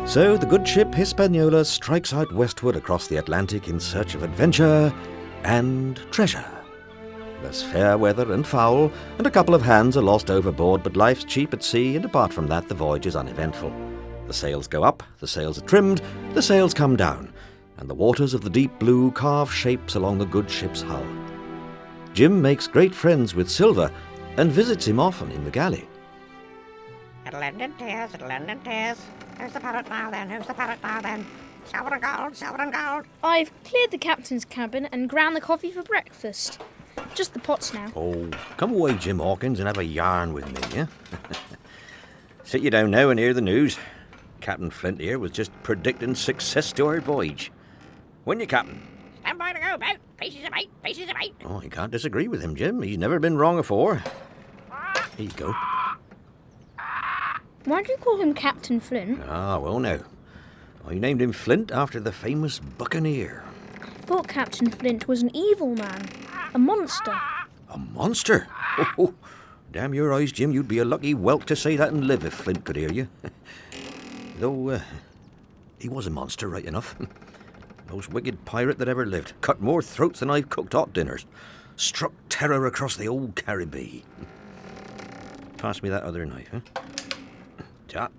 So the good ship Hispaniola strikes out westward across the Atlantic in search of adventure and treasure. There's fair weather and foul, and a couple of hands are lost overboard, but life's cheap at sea, and apart from that, the voyage is uneventful. The sails go up, the sails are trimmed, the sails come down, and the waters of the deep blue carve shapes along the good ship's hull. Jim makes great friends with Silver and visits him often in the galley. London tears, London tears. Who's the parrot now then? Who's the parrot now then? Silver and gold, silver and gold. I've cleared the captain's cabin and ground the coffee for breakfast. Just the pots now. Oh, come away, Jim Hawkins, and have a yarn with me, yeah? Sit you down now and hear the news. Captain Flint here was just predicting success to our voyage. When you, Captain? Stand by to go about. Pieces of eight, pieces of eight. Oh, you can't disagree with him, Jim. He's never been wrong afore. Here you go. Why do you call him Captain Flint? Ah, well now. I named him Flint after the famous buccaneer. I thought Captain Flint was an evil man. A monster. A monster? Oh, damn your eyes, Jim. You'd be a lucky whelp to say that and live if Flint could hear you. Though, he was a monster, right enough. Most wicked pirate that ever lived. Cut more throats than I've cooked hot dinners. Struck terror across the old Caribbean. Pass me that other knife, huh? Ta.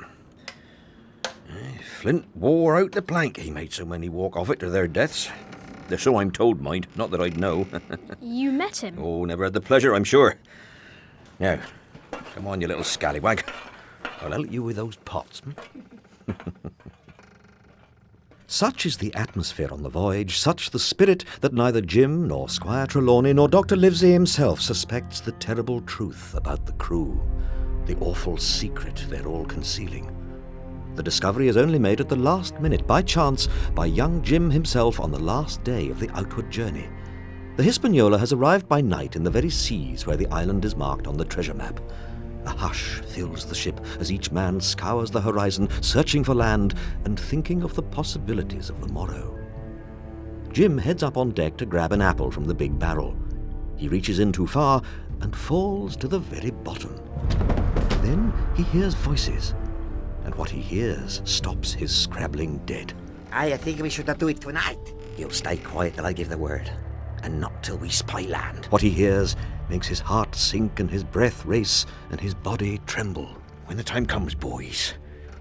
Flint wore out the plank. He made so many walk off it to their deaths. So I'm told, mind. Not that I'd know. You met him? Oh, never had the pleasure, I'm sure. Now, come on, you little scallywag. I'll help you with those pots. Such is the atmosphere on the voyage, such the spirit, that neither Jim nor Squire Trelawney nor Dr. Livesey himself suspects the terrible truth about the crew, the awful secret they're all concealing. The discovery is only made at the last minute, by chance, by young Jim himself on the last day of the outward journey. The Hispaniola has arrived by night in the very seas where the island is marked on the treasure map. A hush fills the ship as each man scours the horizon, searching for land and thinking of the possibilities of the morrow. Jim heads up on deck to grab an apple from the big barrel. He reaches in too far and falls to the very bottom. Then he hears voices, and what he hears stops his scrabbling dead. I think we should not do it tonight. You'll stay quiet till I give the word, and not till we spy land. What he hears makes his heart sink and his breath race and his body tremble. When the time comes, boys,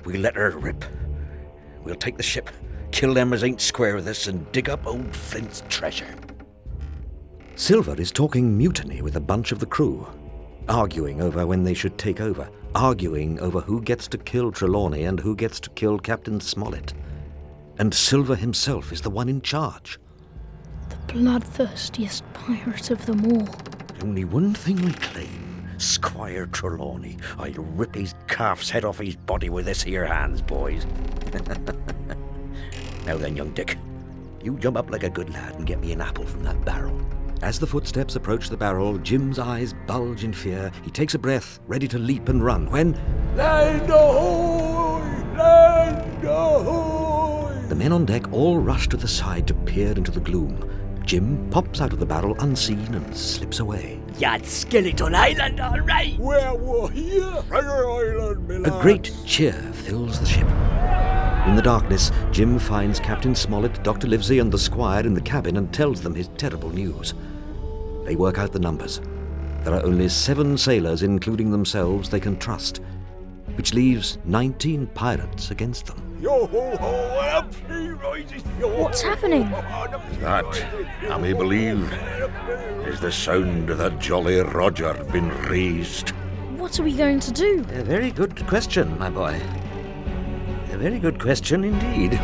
we'll let her rip. We'll take the ship, kill them as ain't square with us, and dig up old Flint's treasure. Silver is talking mutiny with a bunch of the crew, arguing over when they should take over, arguing over who gets to kill Trelawney and who gets to kill Captain Smollett. And Silver himself is the one in charge. The bloodthirstiest pirate of them all. Only one thing I claim, Squire Trelawney. I'll rip his calf's head off his body with this here hands, boys. Now then, young Dick, you jump up like a good lad and get me an apple from that barrel. As the footsteps approach the barrel, Jim's eyes bulge in fear. He takes a breath, ready to leap and run, when... Land ahoy! Land ahoy! The men on deck all rush to the side to peer into the gloom. Jim pops out of the barrel unseen and slips away. That's Skeleton Island, all right. Where we're here, Treasure Island, my A lad. great cheer fills the ship. In the darkness, Jim finds Captain Smollett, Dr. Livesey and the Squire in the cabin and tells them his terrible news. They work out the numbers. There are only 7 sailors, including themselves, they can trust, which leaves 19 pirates against them. Yo-ho-ho, up sea rises. What's happening? That, I may believe, is the sound of the Jolly Roger been raised. What are we going to do? A very good question, my boy. A very good question indeed.